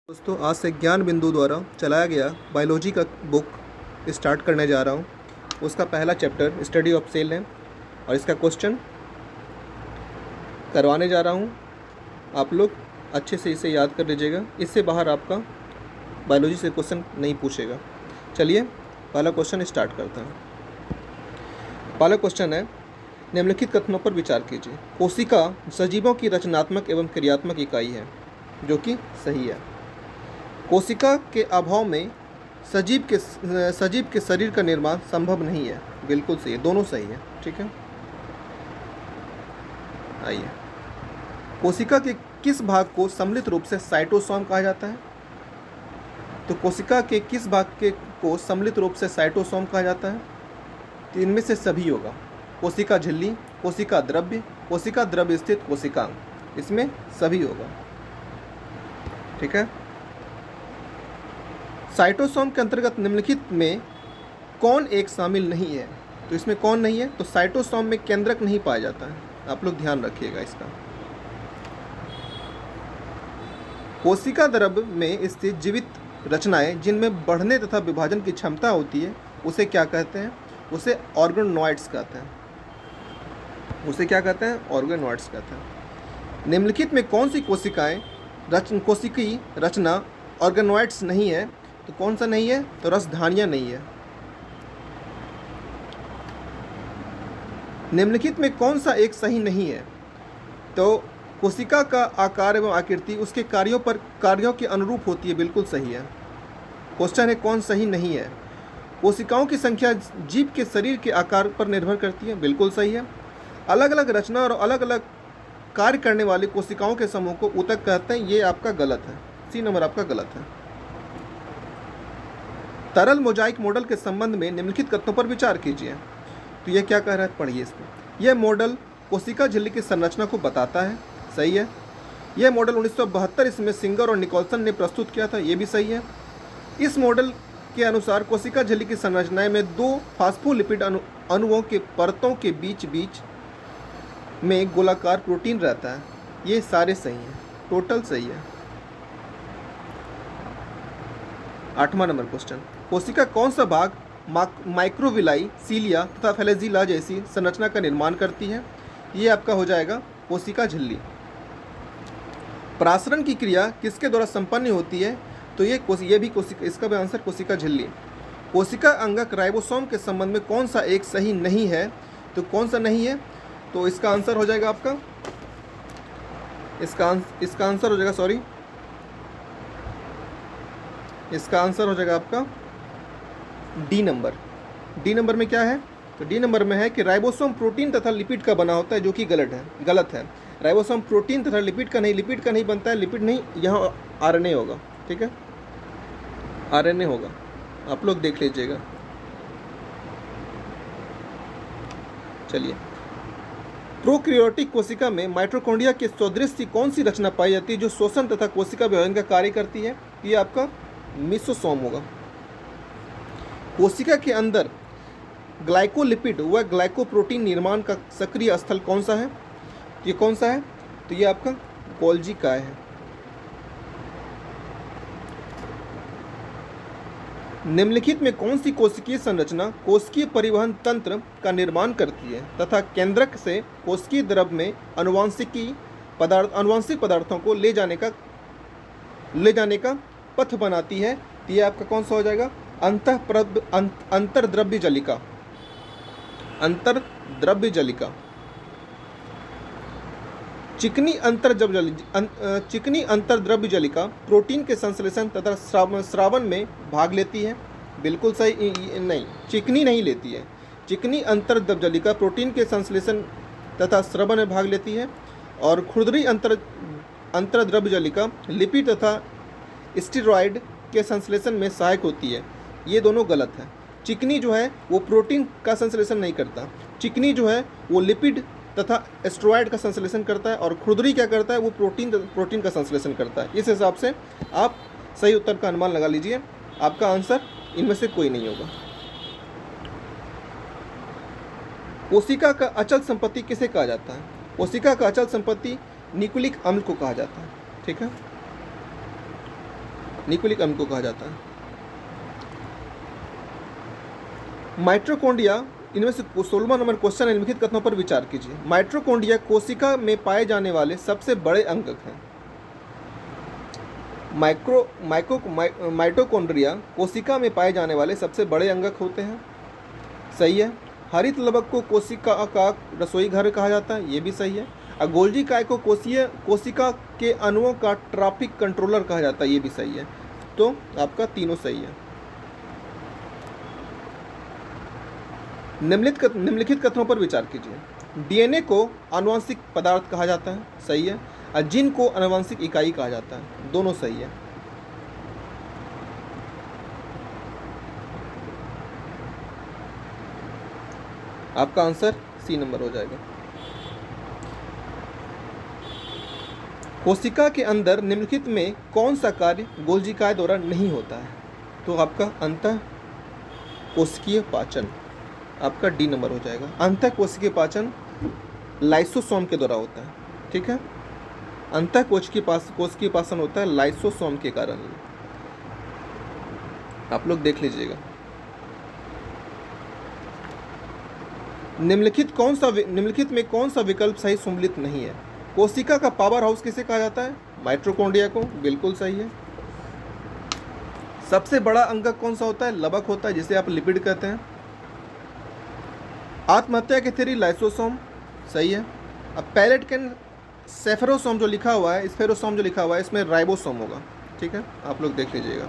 दोस्तों, आज से ज्ञान बिंदु द्वारा चलाया गया बायोलॉजी का बुक स्टार्ट करने जा रहा हूँ। उसका पहला चैप्टर स्टडी ऑफ सेल है और इसका क्वेश्चन करवाने जा रहा हूँ। आप लोग अच्छे से इसे याद कर लीजिएगा, इससे बाहर आपका बायोलॉजी से क्वेश्चन नहीं पूछेगा। चलिए पहला क्वेश्चन स्टार्ट करते हैं। पहला क्वेश्चन है, निम्नलिखित कथनों पर विचार कीजिए। कोशिका सजीवों की रचनात्मक एवं क्रियात्मक इकाई है, जो कि सही है। कोशिका के अभाव में सजीव के शरीर का निर्माण संभव नहीं है, बिल्कुल सही है, दोनों सही है। ठीक है, आइए, कोशिका के किस भाग को सम्मिलित रूप से साइटोसोम कहा जाता है? तो कोशिका के किस भाग को सम्मिलित रूप से साइटोसोम कहा जाता है? तो इनमें से सभी होगा। कोशिका झिल्ली, कोशिका द्रव्य स्थित कोशिकांग, इसमें सभी होगा। ठीक है, साइटोसोम के अंतर्गत निम्नलिखित में कौन एक शामिल नहीं है? तो इसमें कौन नहीं है? तो साइटोसोम में केंद्रक नहीं पाया जाता है, आप लोग ध्यान रखिएगा इसका। कोशिका द्रव्य में स्थित जीवित रचनाएं जिनमें बढ़ने तथा विभाजन की क्षमता होती है, उसे क्या कहते हैं? उसे ऑर्गेनोइड्स कहते हैं। उसे क्या कहते हैं? ऑर्गेनोइड्स कहते हैं। निम्नलिखित में कौन सी कोशिकीय रचना ऑर्गेनोइड्स नहीं है? तो कौन सा नहीं है? तो रसधानियां नहीं है। निम्नलिखित में कौन सा एक सही नहीं है? तो कोशिका का आकार एवं आकृति उसके कार्यों के अनुरूप होती है, बिल्कुल सही है। क्वेश्चन है, कौन सही नहीं है? कोशिकाओं की संख्या जीव के शरीर के आकार पर निर्भर करती है, बिल्कुल सही है। अलग अलग रचना और अलग अलग कार्य करने वाली कोशिकाओं के समूह को ऊतक कहते हैं, ये आपका गलत है। सी नंबर आपका गलत है। तरल मोजाइक मॉडल के संबंध में निम्नलिखित कथनों पर विचार कीजिए। तो ये क्या कह रहा है, पढ़िए इसको। यह मॉडल कोशिका झिल्ली की संरचना को बताता है, सही है। यह मॉडल 1972 इसमें सिंगर और निकोलसन ने प्रस्तुत किया था, ये भी सही है। इस मॉडल के अनुसार कोशिका झिल्ली की संरचना में दो फास्फोलिपिड अणुओं के परतों के बीच में गोलाकार प्रोटीन रहता है, ये सारे सही हैं, टोटल सही है। 8वां नंबर क्वेश्चन, कोशिका कौन सा भाग माइक्रोविलाई, सीलिया तथा फ्लैजिला जैसी संरचना का निर्माण करती है? ये आपका हो जाएगा कोशिका झिल्ली। परासरण की क्रिया किसके द्वारा संपन्न होती है? तो ये भी कोशिका, इसका भी आंसर कोशिका झिल्ली। कोशिका अंगक राइबोसोम के संबंध में कौन सा एक सही नहीं है? तो कौन सा नहीं है? तो इसका आंसर हो जाएगा आपका, इसका आंसर हो जाएगा, सॉरी, इसका आंसर हो जाएगा आपका डी नंबर। डी नंबर में क्या है? तो डी नंबर में है कि राइबोसोम प्रोटीन तथा लिपिड का बना होता है, जो कि गलत है। राइबोसोम प्रोटीन तथा लिपिड का नहीं बनता है, लिपिड नहीं, यहाँ आरएनए होगा। ठीक है, आरएनए होगा, आप लोग देख लीजिएगा। चलिए, प्रोकैरियोटिक कोशिका में माइटोकॉन्ड्रिया के सदृश कौन सी रचना पाई जाती है जो शोषण तथा कोशिका विभाजन का कार्य करती है? ये आपका मेसोसोम होगा। कोशिका के अंदर ग्लाइकोलिपिड व ग्लाइकोप्रोटीन निर्माण का सक्रिय स्थल कौन सा है? ये कौन सा है? तो ये आपका गोल्जी काय है। निम्नलिखित में कौन सी कोशिकीय संरचना कोशिकीय परिवहन तंत्र का निर्माण करती है तथा केंद्रक से कोशिकीय द्रव्य में अनुवांशिक पदार्थों को ले जाने का पथ बनाती है? तो ये आपका कौन सा हो जाएगा? अंतर्द्रव्य जलिका। चिकनी अंतर्द्रव्य जलिका प्रोटीन के संश्लेषण तथा स्रावन में भाग लेती है, बिल्कुल सही नहीं, चिकनी नहीं लेती है। चिकनी अंतर्द्रव्य जलिका प्रोटीन के संश्लेषण तथा स्रावन में भाग लेती है, और खुरदरी अंतर्द्रव्य जलिका लिपिड तथा स्टेरॉयड के संश्लेषण में सहायक होती है। ये दोनों गलत है। चिकनी जो है वो प्रोटीन का संश्लेषण नहीं करता, चिकनी जो है वो लिपिड तथा स्टेरॉयड का संश्लेषण करता है, और खुरदरी क्या करता है? वो प्रोटीन का संश्लेषण करता है। इस हिसाब से आप सही उत्तर का अनुमान लगा लीजिए, आपका आंसर इनमें से कोई नहीं होगा। कोशिका का अचल संपत्ति किसे कहा जाता है? कोशिका का अचल संपत्ति न्यूक्लिक अम्ल को कहा जाता है। ठीक है, न्यूक्लिक अम्ल को कहा जाता है। माइटोकॉन्ड्रिया, इनमें से 16वां नंबर क्वेश्चन है, निम्नलिखित कथनों पर विचार कीजिए। माइटोकॉन्ड्रिया कोशिका में पाए जाने वाले सबसे बड़े अंगक हैं। माइटोकॉन्ड्रिया कोशिका में पाए जाने वाले सबसे बड़े अंगक होते हैं, सही है। हरित लवक को कोशिका का रसोई घर कहा जाता है, ये भी सही है। गोल्जी काय को कोशिका के अणुओं का ट्रैफिक कंट्रोलर कहा जाता है, ये भी सही है। तो आपका तीनों सही है। निम्नलिखित कथनों पर विचार कीजिए। डीएनए को आनुवंशिक पदार्थ कहा जाता है, सही है। और जीन को आनुवंशिक इकाई कहा जाता है, दोनों सही है। आपका आंसर सी नंबर हो जाएगा। कोशिका के अंदर निम्नलिखित में कौन सा कार्य गोल्जी काय द्वारा नहीं होता है? तो आपका अंतः कोशिकीय पाचन, आपका डी नंबर हो जाएगा। अंतः कोशिकीय पाचन लाइसोसोम के द्वारा होता है, ठीक है। अंतः कोशिकीय पाचन होता है लाइसोसोम के कारण, आप लोग देख लीजिएगा। निम्नलिखित में कौन सा विकल्प सही सम्मिलित नहीं है? कोशिका का पावर हाउस किसे कहा जाता है? माइटोकॉन्ड्रिया को, बिल्कुल सही है। सबसे बड़ा अंगक कौन सा होता है? लवक होता है, जिसे आप लिपिड कहते हैं। आत्महत्या की थ्योरी लाइसोसोम, सही है। अब पैलेट कैन सेफेरोसोम जो लिखा हुआ है, स्फेरोसोम जो लिखा हुआ है, इसमें राइबोसोम होगा, ठीक है, आप लोग देख लीजिएगा।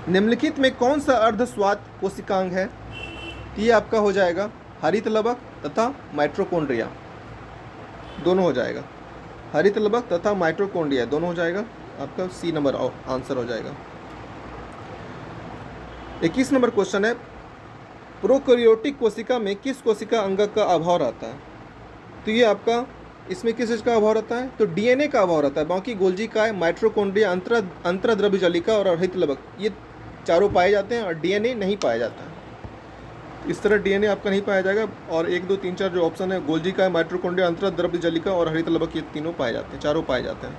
निम्नलिखित में कौन सा अर्धस्वाद कोशिकांग है? ये आपका हो जाएगा हरित लवक तथा माइटोकॉन्ड्रिया, दोनों हो जाएगा। हरित लवक तथा माइटोकॉन्ड्रिया दोनों हो जाएगा, आपका सी नंबर आंसर हो जाएगा। 21 नंबर क्वेश्चन है, प्रोकैरियोटिक कोशिका में किस कोशिका अंगक का अभाव रहता है? तो ये आपका इसमें किस चीज़ का अभाव रहता है? तो डीएनए का अभाव रहता है। बाकी गोल्जी काय, माइटोकॉन्ड्रिया, अंतर्द्रव्य जालिका और हरित लवक, ये चारों पाए जाते हैं और डीएनए नहीं पाया जाता है। इस तरह डीएनए आपका नहीं पाया जाएगा। और 1, 2, 3, 4 जो ऑप्शन है, गोल्जी काय, माइटोकॉन्ड्रिया, अंतर्द्रव्य जालिका और हरित लवक, ये तीनों पाए जाते हैं, चारों पाए जाते हैं।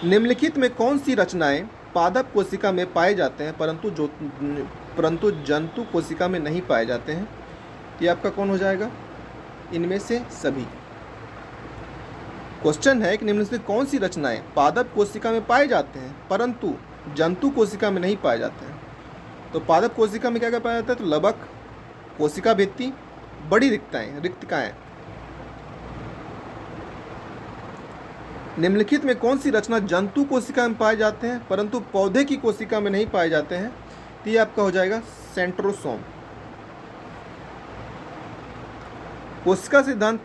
निम्नलिखित में कौन सी रचनाएं पादप कोशिका में पाए जाते हैं परंतु जंतु कोशिका में नहीं पाए जाते हैं? ये आपका कौन हो जाएगा? इनमें से सभी। क्वेश्चन है कि निम्न से कौन सी रचनाएं पादप कोशिका में पाए जाते हैं परंतु जंतु कोशिका में नहीं पाए जाते हैं? तो पादप कोशिका में क्या क्या पाया जाता है? तो लवक, कोशिका भित्ति, बड़ी रिक्तिकाएं। निम्नलिखित में कौन सी रचना जंतु कोशिका में पाए जाते हैं परंतु पौधे की कोशिका में नहीं पाए जाते हैं? तो ये आपका हो जाएगा सेंट्रोसोम। कोशिका सिद्धांत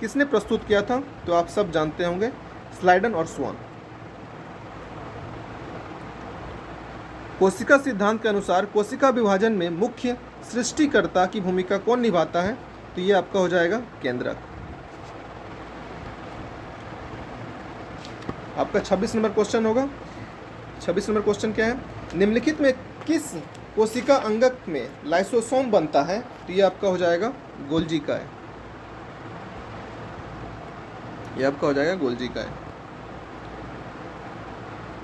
किसने प्रस्तुत किया था? तो आप सब जानते होंगे, स्लाइडन और स्वान। कोशिका सिद्धांत के अनुसार कोशिका विभाजन में मुख्य सृष्टिकर्ता की भूमिका कौन निभाता है? तो ये आपका हो जाएगा केंद्रक। आपका 26 नंबर क्वेश्चन होगा। 26 नंबर क्वेश्चन क्या है? निम्नलिखित में किस कोशिका अंगक में लाइसोसोम बनता है? तो ये आपका हो जाएगा गोल्जी काय, ये आपका हो जाएगा गोल्जी काय।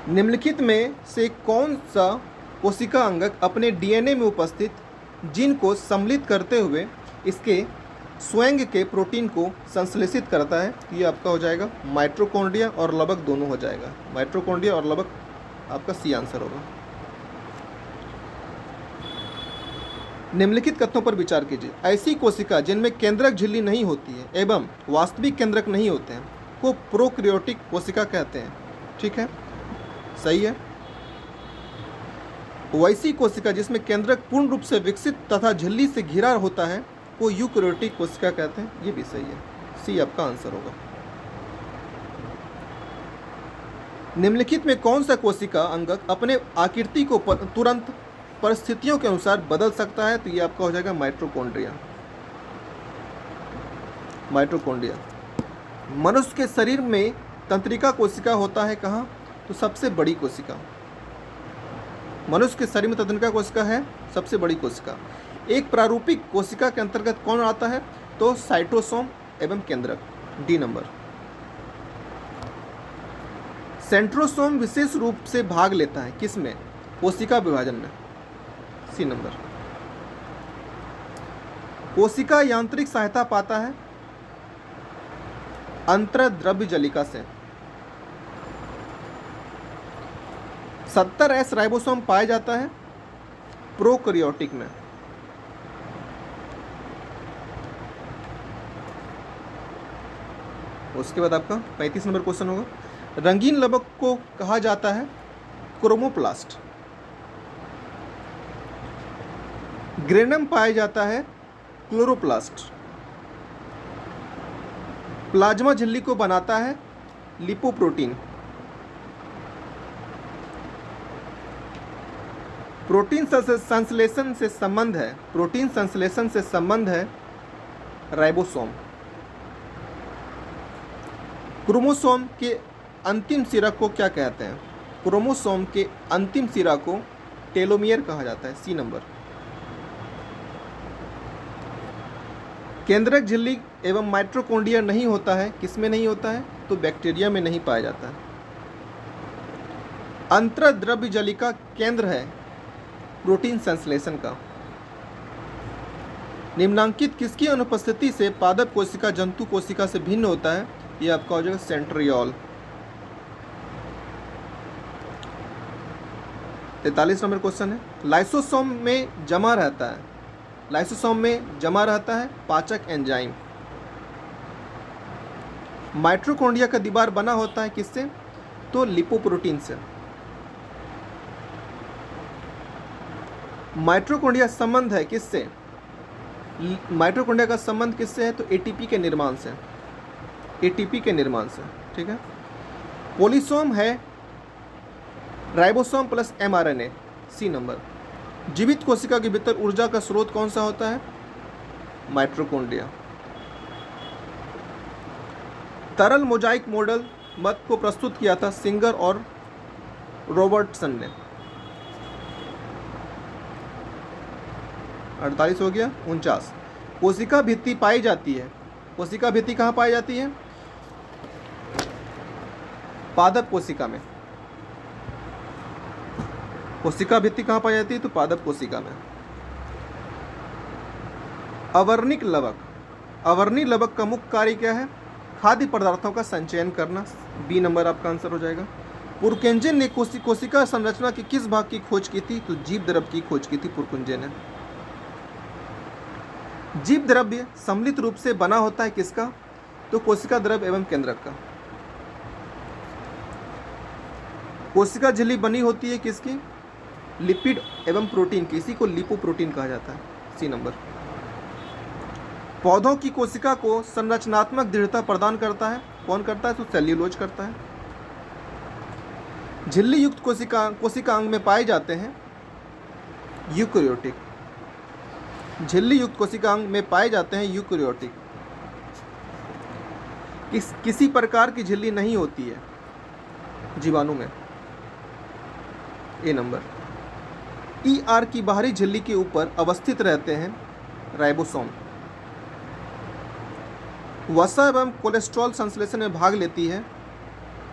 निम्नलिखित में से कौन सा कोशिका अंगक अपने डीएनए में उपस्थित जीन को सम्मिलित करते हुए इसके स्वयं के प्रोटीन को संश्लेषित करता है? ये आपका हो जाएगा माइटोकॉन्ड्रिया और लवक, दोनों हो जाएगा। माइटोकॉन्ड्रिया और लवक आपका सी आंसर होगा। निम्नलिखित कथनों पर विचार कीजिए। ऐसी कोशिका जिनमें केंद्रक झिल्ली नहीं होती है एवं वास्तविक केंद्रक नहीं होते हैं को प्रोकैरियोटिक कोशिका कहते हैं, ठीक है, सही है। वैसी कोशिका जिसमें केंद्रक पूर्ण रूप से विकसित तथा झिल्ली से घिरा होता है को यूकैरियोटिक कोशिका कहते हैं, ये भी सही है, सी आपका आंसर होगा। निम्नलिखित में कौन सा कोशिका अंगक अपने आकृति को तुरंत परिस्थितियों के अनुसार बदल सकता है? तो ये आपका हो जाएगा माइटोकॉन्ड्रिया। माइटोकॉन्ड्रिया। मनुष्य के शरीर में तंत्रिका कोशिका होता है कहाँ? तो सबसे बड़ी कोशिका। मनुष्य के शरीर में तंत्रिका कोशिका है सबसे बड़ी कोशिका। एक प्रारूपिक कोशिका के अंतर्गत कौन आता है? तो साइटोसोम एवं केंद्रक, डी नंबर। सेंट्रोसोम विशेष रूप से भाग लेता है किस में? कोशिका विभाजन में। C number. कोशिका यांत्रिक सहायता पाता है अंतर्द्रव्य जलिका से। 70S राइबोसोम पाया जाता है प्रोकैरियोटिक में। उसके बाद आपका 35 नंबर क्वेश्चन होगा, रंगीन लवक को कहा जाता है क्रोमोप्लास्ट। ग्रेनम पाया जाता है क्लोरोप्लास्ट। प्लाज्मा झिल्ली को बनाता है लिपोप्रोटीन। प्रोटीन संश्लेषण से संबंध है, प्रोटीन संश्लेषण से संबंध है राइबोसोम। क्रोमोसोम के अंतिम सिरा को क्या कहते हैं? क्रोमोसोम के अंतिम सिरा को टेलोमियर कहा जाता है। C number. केंद्रक झिल्ली एवं माइटोकॉन्ड्रिया नहीं होता है, किसमें नहीं होता है? तो बैक्टीरिया में नहीं पाया जाता है। अंतर्द्रव्य जलिका केंद्र है प्रोटीन संश्लेषण का। निम्नांकित किसकी अनुपस्थिति से पादप कोशिका जंतु कोशिका से भिन्न होता है? ये आपका हो जाएगा सेंट्रियोल। 43 नंबर क्वेश्चन है, लाइसोसोम में जमा रहता है, लाइसोसोम में जमा रहता है पाचक एंजाइम। माइटोकॉन्ड्रिया का दीवार बना होता है किससे? तो लिपोप्रोटीन से। माइटोकॉन्ड्रिया संबंध है किससे? माइटोकॉन्ड्रिया का संबंध किससे है? तो एटीपी के निर्माण से, एटीपी के निर्माण से। ठीक है। पोलिसोम है ribosome plus mRNA। C number. जीवित कोशिका के भीतर ऊर्जा का स्रोत कौन सा होता है? माइटोकॉन्ड्रिया। तरल मोजाइक मॉडल मत को प्रस्तुत किया था सिंगर और रॉबर्टसन ने। 48 हो गया। 49, कोशिका भित्ति पाई जाती है। कोशिका भित्ति कहाँ पाई जाती है? पादप कोशिका में। कोशिका भित्ति कहाँ पाई जाती है? तो पादप कोशिका में। अवर्णिक लवक, अवर्णी लवक का मुख्य कार्य क्या है? खाद्य पदार्थों का संचयन करना। बी नंबर आपका आंसर हो जाएगा। पुरकेंजन ने कोशिका संरचना के किस भाग की खोज की थी? तो जीव द्रव्य की खोज की थी पुरकेंजन ने। जीव द्रव्य सम्मिलित रूप से बना होता है किसका? तो कोशिका द्रव्य एवं केंद्रक का। कोशिका झिल्ली बनी होती है किसकी? लिपिड एवं प्रोटीन की, इसी को लिपोप्रोटीन कहा जाता है। C number. पौधों की कोशिका को संरचनात्मक दृढ़ता प्रदान करता है कौन करता है? तो सेल्यूलोज करता है। झिल्ली युक्त कोशिकांग में पाए जाते हैं यूकेरियोटिक। झिल्ली युक्त कोशिकांग में पाए जाते हैं यूकेरियोटिक। किसी प्रकार की झिल्ली नहीं होती है जीवाणु में। ए नंबर। ER की बाहरी झिल्ली के ऊपर अवस्थित रहते हैं राइबोसोम। वसा एवं कोलेस्ट्रॉल संश्लेषण में भाग लेती है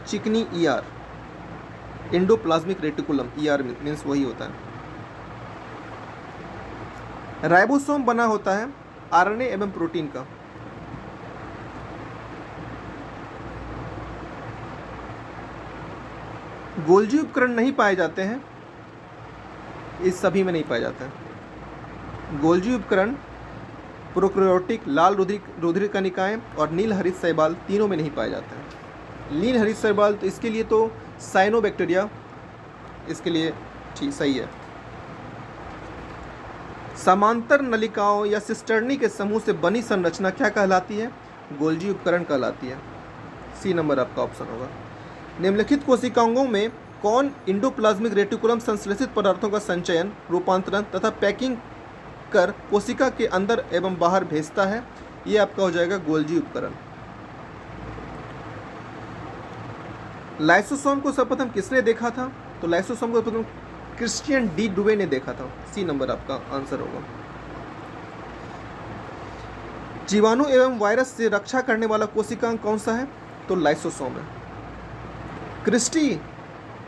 चिकनी ER, endoplasmic reticulum. ER means वही होता है। राइबोसोम बना होता है RNA एवं प्रोटीन का। गोल्जी उपकरण नहीं पाए जाते हैं, इस सभी में नहीं पाया जाता है। गोल्जी उपकरण प्रोकैरियोटिक, लाल रुधिर कणिकाएं और नील हरित शैवाल तीनों में नहीं पाए जाते हैं। नील हरित शैवाल तो इसके लिए तो साइनोबैक्टीरिया इसके लिए ठीक सही है। समांतर नलिकाओं या सिस्टर्नी के समूह से बनी संरचना क्या कहलाती है? गोल्जी उपकरण कहलाती है। सी नंबर आपका ऑप्शन होगा। निम्नलिखित कोशिकांगों में कौन इंडोप्लाज्मिक रेटिकुलम संश्लेषित पदार्थों का संचयन, रूपांतरण तथा पैकिंग कर कोशिका के अंदर एवं बाहर भेजता है? ये आपका हो जाएगा गोल्जी उपकरण। लाइसोसोम को सर्वप्रथम किसने देखा था? तो लाइसोसोम को सर्वप्रथम क्रिश्चियन डी डुवे ने देखा था। सी नंबर आपका आंसर होगा। जीवाणु एवं वायरस से रक्षा करने वाला कोशिकांग कौन सा है? तो लाइसोसोम है। क्रिस्टी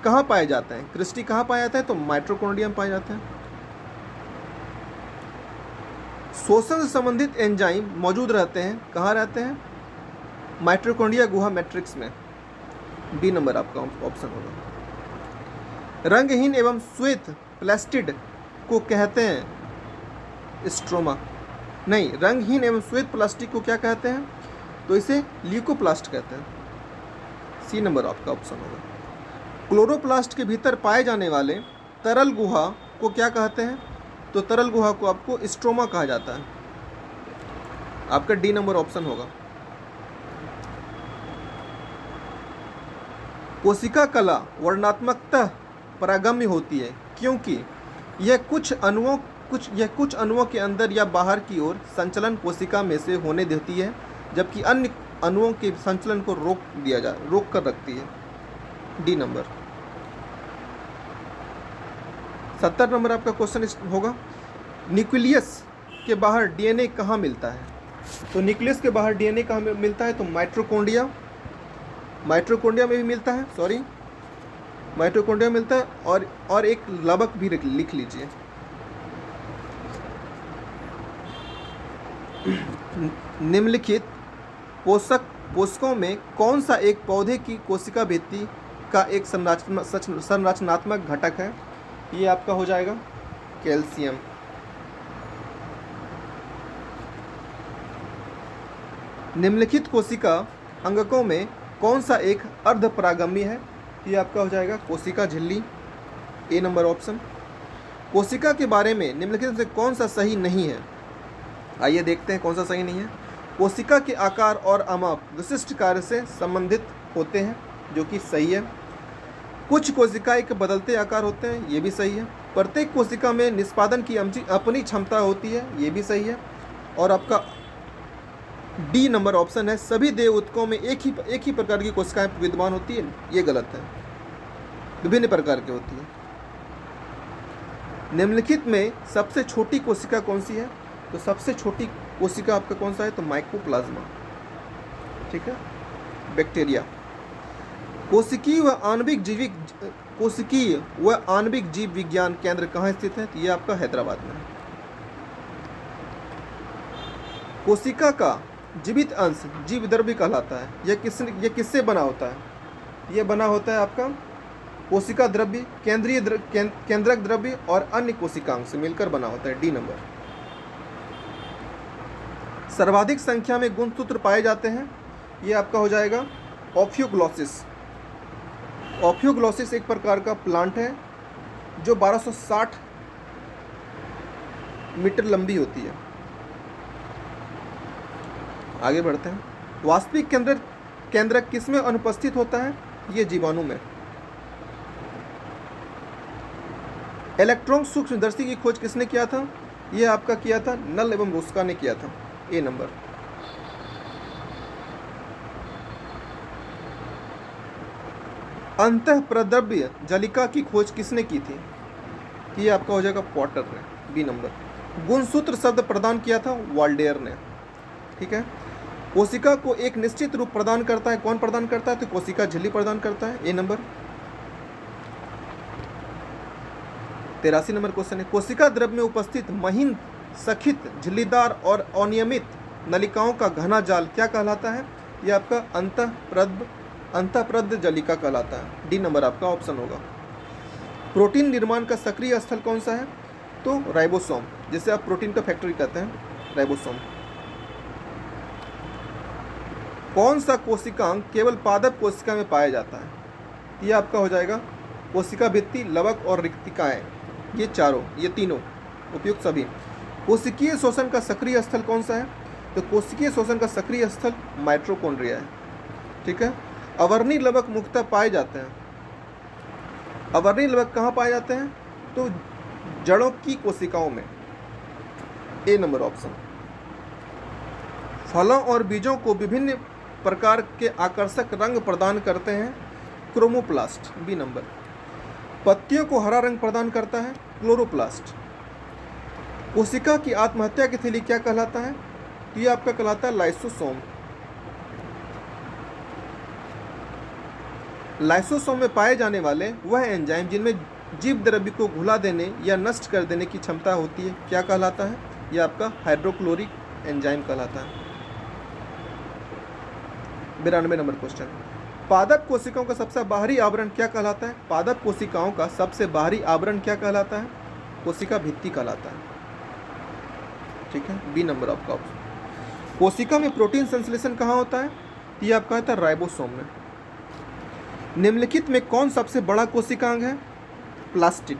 कहाँ पाए जाते हैं? क्रिस्टी कहाँ पाया जाता है? तो माइटोकॉन्ड्रिया में पाए जाते हैं। श्वसन से संबंधित एंजाइम मौजूद रहते हैं, कहाँ रहते हैं? माइटोकॉन्ड्रिया गुहा मैट्रिक्स में। बी नंबर आपका ऑप्शन होगा। रंगहीन एवं श्वेत प्लास्टिड को कहते हैं स्ट्रोमा। नहीं, रंगहीन एवं श्वेत प्लास्टिक को क्या कहते हैं? तो इसे ल्यूकोप्लास्ट कहते हैं। सी नंबर आपका ऑप्शन होगा। क्लोरोप्लास्ट के भीतर पाए जाने वाले तरल गुहा को क्या कहते हैं? तो तरल गुहा को आपको स्ट्रोमा कहा जाता है। आपका डी नंबर ऑप्शन होगा। कोशिका कला वर्णात्मकता परागम्य होती है क्योंकि यह कुछ अणुओं के अंदर या बाहर की ओर संचलन कोशिका में से होने देती है, जबकि अन्य अणुओं के संचलन को रोक कर रखती है। D number. 70 नंबर आपका क्वेश्चन होगा। न्यूक्लियस के बाहर डीएनए कहाँ मिलता है? तो न्यूक्लियस के बाहर डीएनए कहाँ मिलता है? तो माइटोकॉन्ड्रिया में भी मिलता है, माइटोकॉन्ड्रिया मिलता है। और एक लबक भी लिख लीजिए। निम्नलिखित पोषकों में कौन सा एक पौधे की कोशिका भित्ति का एक संरचनात्मक घटक है? ये आपका हो जाएगा कैल्शियम। निम्नलिखित कोशिका अंगकों में कौन सा एक अर्धपरागम्य है? ये आपका हो जाएगा कोशिका झिल्ली। ए नंबर ऑप्शन। कोशिका के बारे में निम्नलिखित में से कौन सा सही नहीं है? आइए देखते हैं कौन सा सही नहीं है। कोशिका के आकार और आमाप विशिष्ट कार्य से संबंधित होते हैं, जो कि सही है। कुछ कोशिकाएं के बदलते आकार होते हैं, ये भी सही है। प्रत्येक कोशिका में निष्पादन की अपनी क्षमता होती है, ये भी सही है। और आपका डी नंबर ऑप्शन है, सभी देह ऊतकों में एक ही प्रकार की कोशिकाएं विद्यमान होती है, ये गलत है, विभिन्न प्रकार की होती है। निम्नलिखित में सबसे छोटी कोशिका कौन सी है? तो सबसे छोटी कोशिका आपका कौन सा है? तो माइकोप्लाज्मा। ठीक है, बैक्टीरिया। कोशिकीय व आणविक जीव विज्ञान केंद्र कहाँ स्थित है? तो ये आपका हैदराबाद में है। कोशिका का जीवित अंश जीवद्रव्य कहलाता है। यह किससे बना होता है? यह बना होता है आपका कोशिका द्रव्य, केंद्रक द्रव्य और अन्य कोशिकांग से मिलकर बना होता है। D number. सर्वाधिक संख्या में गुणसूत्र पाए जाते हैं, ये आपका हो जाएगा ऑफियोग्लोसिस। ऑफियोग्लोसिस एक प्रकार का प्लांट है जो 1260 मीटर लंबी होती है। आगे बढ़ते हैं। वास्तविक केंद्रक किसमें अनुपस्थित होता है? ये जीवाणु में। इलेक्ट्रॉन सूक्ष्मदर्शी की खोज किसने किया था? ये आपका किया था नल एवं रुस्का ने किया था। ए नंबर। अंतःप्रद्रव्य जलिका की खोज किसने की थी? ये आपका हो जाएगा पॉटर ने। B number. गुणसूत्र शब्द प्रदान किया था वाल्डेयर ने। ठीक है। कोशिका को एक निश्चित रूप प्रदान करता है, कौन प्रदान करता है? तो कोशिका झिल्ली प्रदान करता है। ए नंबर। 83 नंबर क्वेश्चन है, कोशिका द्रव्य में उपस्थित महीन सखित झिल्लीदार और अनियमित नलिकाओं का घना जाल क्या कहलाता है? यह आपका अंतःप्रद्य जलिका कहलाता है। डी नंबर आपका ऑप्शन होगा। प्रोटीन निर्माण का सक्रिय स्थल कौन सा है? तो राइबोसोम, जिसे आप प्रोटीन का फैक्ट्री कहते हैं, राइबोसोम। कौन सा कोशिकांग केवल पादप कोशिका में पाया जाता है? यह आपका हो जाएगा कोशिका भित्ति, लवक और रिक्तिकाएं। ये तीनों उपयुक्त सभी। कोशिकीय शोषण का सक्रिय स्थल कौन सा है? तो कोशिकीय शोषण का सक्रिय स्थल माइटोकॉन्ड्रिया है। ठीक है। अवर्णीय लवक मुख्यतः पाए जाते हैं। अवर्णीय लवक कहाँ पाए जाते हैं? तो जड़ों की कोशिकाओं में। ए नंबर ऑप्शन। फलों और बीजों को विभिन्न प्रकार के आकर्षक रंग प्रदान करते हैं, क्रोमोप्लास्ट। B number. पत्तियों को हरा रंग प्रदान करता है, क्लोरोप्लास्ट। कोशिका की आत्महत्या की थैली क्या कहलाता है? तो ये आपका कहलाता है लाइसोसोम। लाइसोसोम में पाए जाने वाले वह एंजाइम जिनमें जीव द्रव्य को घुला देने या नष्ट कर देने की क्षमता होती है क्या कहलाता है? यह आपका हाइड्रोक्लोरिक एंजाइम कहलाता है। 92 नंबर क्वेश्चन, पादप कोशिकाओं का सबसे बाहरी आवरण क्या कहलाता है? पादप कोशिकाओं का सबसे बाहरी आवरण क्या कहलाता है? कोशिका भित्ति कहलाता है। ठीक है, बी नंबर आपका ऑप्शन। कोशिका में प्रोटीन संश्लेषण कहाँ होता है? ये आपका होता है राइबोसोम में। निम्नलिखित में कौन सबसे बड़ा कोशिकांग है? प्लास्टिड।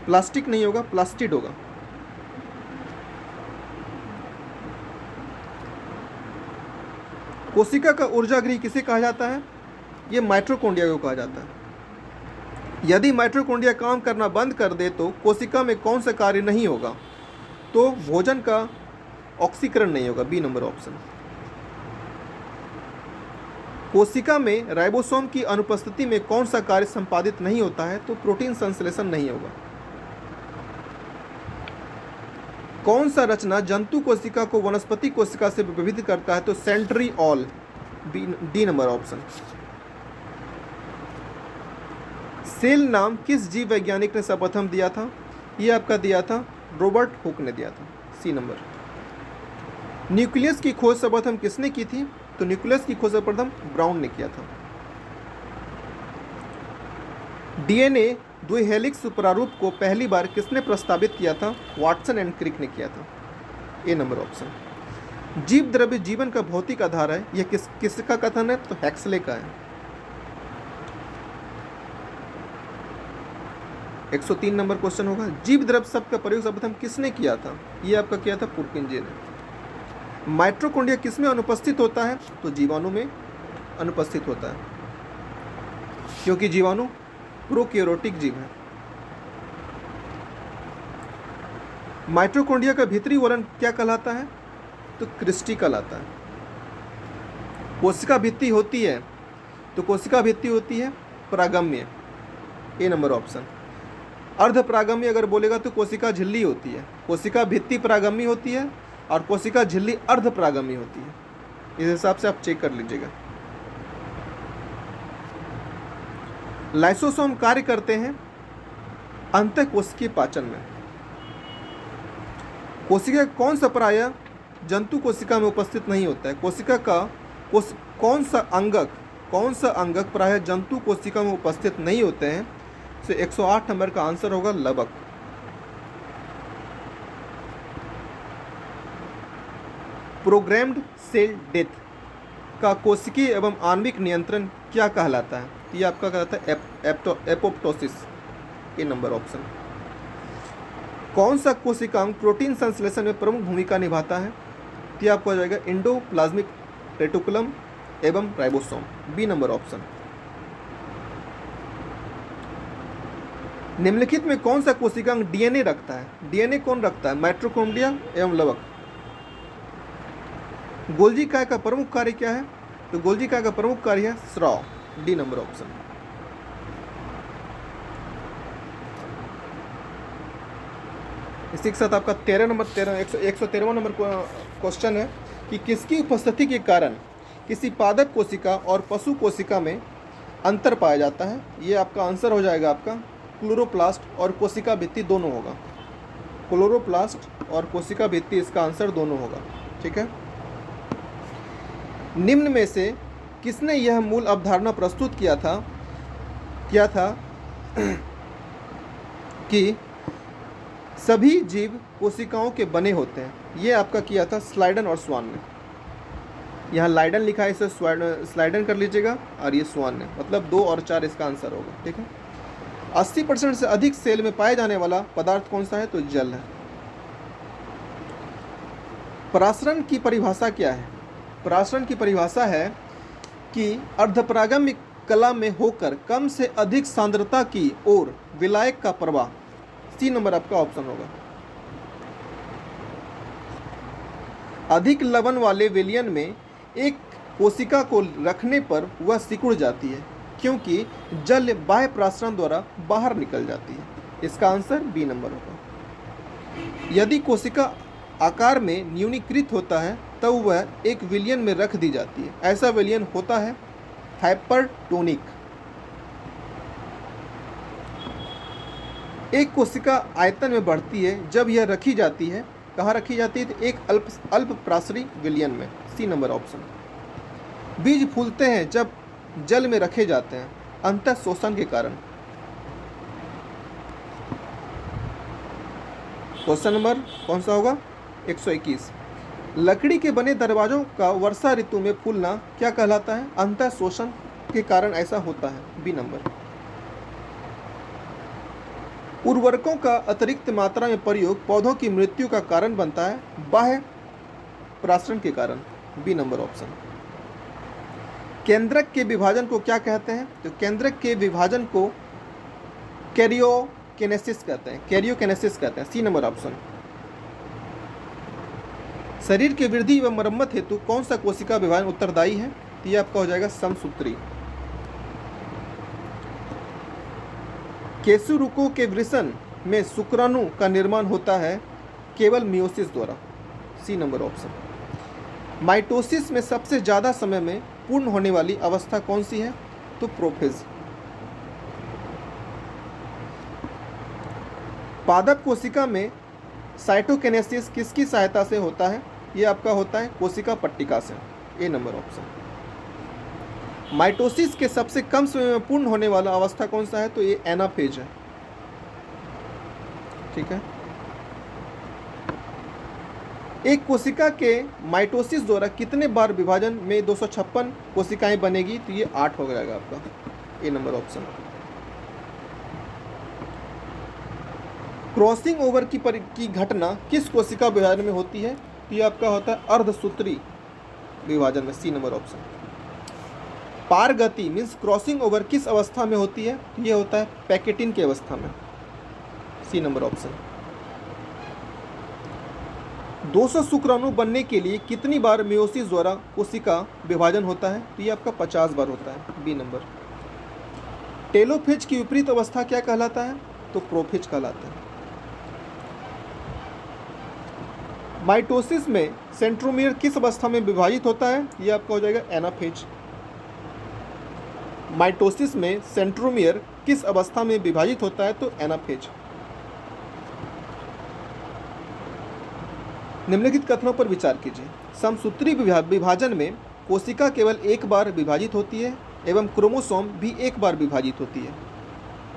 प्लास्टिक नहीं होगा, प्लास्टिड होगा। कोशिका का ऊर्जागृह किसे कहा जाता है? ये माइटोकॉन्ड्रिया को कहा जाता है। यदि माइटोकॉन्ड्रिया काम करना बंद कर दे तो कोशिका में कौन सा कार्य नहीं होगा? तो भोजन का ऑक्सीकरण नहीं होगा। B number option. कोशिका में राइबोसोम की अनुपस्थिति में कौन सा कार्य संपादित नहीं होता है? तो प्रोटीन संश्लेषण नहीं होगा। कौन सा रचना जंतु कोशिका को वनस्पति कोशिका से विभेदित करता है? तो centriole. D number option. Cell नाम किस जीव वैज्ञानिक ने सर्वप्रथम दिया था? ये आपका दिया था रॉबर्ट हुक ने दिया था। सी नंबर। न्यूक्लियस की खोज सर्वप्रथम किसने की थी? तो न्यूक्लियस की खोज सर्वप्रथम ब्राउन ने किया था। डीएनए द्विहेलिक्स प्रारूप को पहली बार किसने प्रस्तावित किया था? वाटसन एंड क्रिक ने किया था। ए नंबर ऑप्शन। जीव द्रव्य जीवन का भौतिक आधार है, यह किसका कथन है? तो हैक्सले का है। 103 नंबर क्वेश्चन होगा, जीव द्रव्य शब्द का प्रयोग सर्वप्रथम किसने किया था? यह आपका किया था पुरकिंजे ने। माइटोकॉन्ड्रिया किसमें अनुपस्थित होता है? तो जीवाणु में अनुपस्थित होता है, क्योंकि जीवाणु प्रोकैरियोटिक जीव है। माइटोकॉन्ड्रिया का भीतरी वर्ण क्या कहलाता है? तो क्रिस्टी कहलाता है। कोशिका भित्ति होती है, तो कोशिका भित्ति होती है प्रागम्य। ए नंबर ऑप्शन। अर्ध प्रागम्य अगर बोलेगा तो कोशिका झिल्ली होती है। कोशिका भित्ति प्रागम्य होती है और कोशिका झिल्ली अर्ध प्रागम्य होती है। इस हिसाब से आप चेक कर लीजिएगा। लाइसोसोम कार्य करते हैं अंतःकोशिकीय पाचन में। कोशिका कौन सा प्राय जंतु कोशिका में उपस्थित नहीं होता है? कोशिका का कौन सा अंगक प्राय जंतु कोशिका में उपस्थित नहीं होते हैं? तो 108 नंबर का आंसर होगा लवक। प्रोग्राम्ड सेल डेथ का कोशिकीय एवं आणविक नियंत्रण क्या कहलाता है? ये आपका कहलाता है एपोप्टोसिस। ए नंबर ऑप्शन। कौन सा कोशिकांग प्रोटीन संश्लेषण में प्रमुख भूमिका निभाता है? ये आपको आ जाएगा एंडोप्लाज्मिक रेटिकुलम एवं राइबोसोम। B number option. निम्नलिखित में कौन सा कोशिकांग डीएनए रखता है? डीएनए कौन रखता है? माइटोकॉन्ड्रिया एवं लवक। गोल्जी काय का प्रमुख कार्य क्या है? तो गोल्जी काय का प्रमुख कार्य है स्राव। D number option. इसी के साथ आपका 113वां नंबर क्वेश्चन है कि किसकी उपस्थिति के कारण किसी पादप कोशिका और पशु कोशिका में अंतर पाया जाता है? ये आपका आंसर हो जाएगा आपका क्लोरोप्लास्ट और कोशिका भित्ति दोनों होगा। क्लोरोप्लास्ट और कोशिका भित्ति इसका आंसर दोनों होगा। ठीक है। निम्न में से किसने यह मूल अवधारणा प्रस्तुत किया था कि सभी जीव कोशिकाओं के बने होते हैं? ये आपका किया था स्लाइडन और स्वान ने। यहाँ लाइडन लिखा है, इसे स्लाइडन कर लीजिएगा, और ये स्वान ने, मतलब 2 और 4 इसका आंसर होगा। ठीक है। 80% से अधिक सेल में पाए जाने वाला पदार्थ कौन सा है? तो जल है। परासरण की परिभाषा क्या है? परासरण की परिभाषा है कि अर्धपरागम्य कला में होकर कम से अधिक सांद्रता की ओर विलायक का प्रवाह। सी नंबर आपका ऑप्शन होगा। अधिक लवण वाले विलयन में एक कोशिका को रखने पर वह सिकुड़ जाती है, क्योंकि जल बाह्य प्रासरण द्वारा बाहर निकल जाती है। इसका आंसर बी नंबर होगा। यदि कोशिका आकार में न्यूनीकृत होता है तब वह एक विलयन में रख दी जाती है। ऐसा विलयन होता है हाइपरटोनिक। एक कोशिका आयतन में बढ़ती है जब यह रखी जाती है, कहाँ रखी जाती है? तो एक अल्प प्रासरी विलयन में, सी नंबर ऑप्शन। बीज फूलते हैं जब जल में रखे जाते हैं, अंतः शोषण के कारण। क्वेश्चन नंबर कौन सा होगा? 121। लकड़ी के बने दरवाजों का वर्षा ऋतु में फूलना क्या कहलाता है? अंतः शोषण के कारण ऐसा होता है, बी नंबर। उर्वरकों का अतिरिक्त मात्रा में प्रयोग पौधों की मृत्यु का कारण बनता है, बाह्य परासरण के कारण, बी नंबर ऑप्शन। केंद्रक के विभाजन को क्या कहते हैं? तो केंद्रक के विभाजन को कैरियोकिनेसिस कहते हैं, कैरियोकिनेसिस कहते हैं, सी नंबर ऑप्शन। शरीर की वृद्धि व मरम्मत हेतु कौन सा कोशिका विभाजन उत्तरदायी है? तो ये आपका हो जाएगा समसूत्री। केशुरुकों के वृषण में शुक्राणु का निर्माण होता है केवल मियोसिस द्वारा, सी नंबर ऑप्शन। माइटोसिस में सबसे ज़्यादा समय में पूर्ण होने वाली अवस्था कौन सी है? तो प्रोफेज। पादप कोशिका में साइटोकिनेसिस किसकी सहायता से होता है? ये आपका होता है कोशिका पट्टिका से, ए नंबर ऑप्शन। माइटोसिस के सबसे कम समय में पूर्ण होने वाला अवस्था कौन सा है? तो ये एनाफेज है, ठीक है। एक कोशिका के माइटोसिस द्वारा कितने बार विभाजन में 256 कोशिकाएं बनेगी? तो ये 8 हो जाएगा आपका, ए नंबर ऑप्शन। क्रॉसिंग ओवर की घटना किस कोशिका विभाजन में होती है? तो ये आपका होता है अर्धसूत्री विभाजन में, सी नंबर ऑप्शन। पारगति मीन्स क्रॉसिंग ओवर किस अवस्था में होती है? तो ये होता है पैकेटिन की अवस्था में, सी नंबर ऑप्शन। 200 शुक्राणु बनने के लिए कितनी बार मियोसिस द्वारा कोशिका विभाजन होता है? तो ये आपका 50 बार होता है, बी नंबर। टेलोफेज की विपरीत अवस्था क्या कहलाता है? तो प्रोफेज कहलाता है। माइटोसिस में सेंट्रोमियर किस अवस्था में विभाजित होता है? ये आपका हो जाएगा एनाफेज। माइटोसिस में सेंट्रोमियर किस अवस्था में विभाजित होता है? तो एनाफेज। निम्नलिखित कथनों पर विचार कीजिए। समसूत्री विभाजन में कोशिका केवल एक बार विभाजित होती है एवं क्रोमोसोम भी एक बार विभाजित होती है,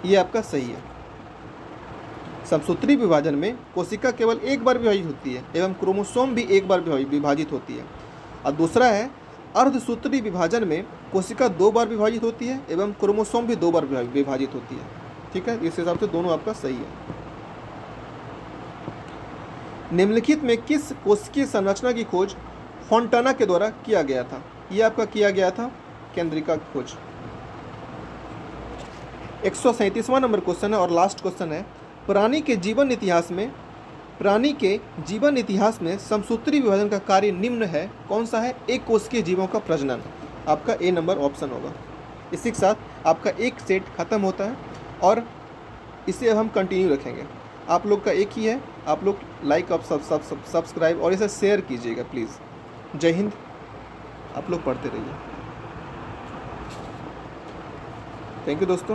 ये आपका सही है। समसूत्री विभाजन में कोशिका केवल एक बार विभाजित होती है एवं क्रोमोसोम भी एक बार विभाजित होती है। और दूसरा है अर्धसूत्री विभाजन में कोशिका 2 बार विभाजित होती है एवं क्रोमोसोम भी 2 बार विभाजित होती है, ठीक है। इस हिसाब से दोनों आपका सही है। निम्नलिखित में किस कोशिकीय संरचना की खोज फोंटाना के द्वारा किया गया था? ये आपका किया गया था केंद्रिका खोज। 137वां नंबर क्वेश्चन है और लास्ट क्वेश्चन है। प्राणी के जीवन इतिहास में समसूत्री विभाजन का कार्य निम्न है, कौन सा है? एक कोशिकीय जीवों का प्रजनन, आपका ए नंबर ऑप्शन होगा। इसी के साथ आपका एक सेट खत्म होता है और इसे अब हम कंटिन्यू रखेंगे। आप लोग का एक ही है, आप लोग लाइक और सब्सक्राइब और इसे शेयर कीजिएगा प्लीज़। जय हिंद, आप लोग पढ़ते रहिए। थैंक यू दोस्तों।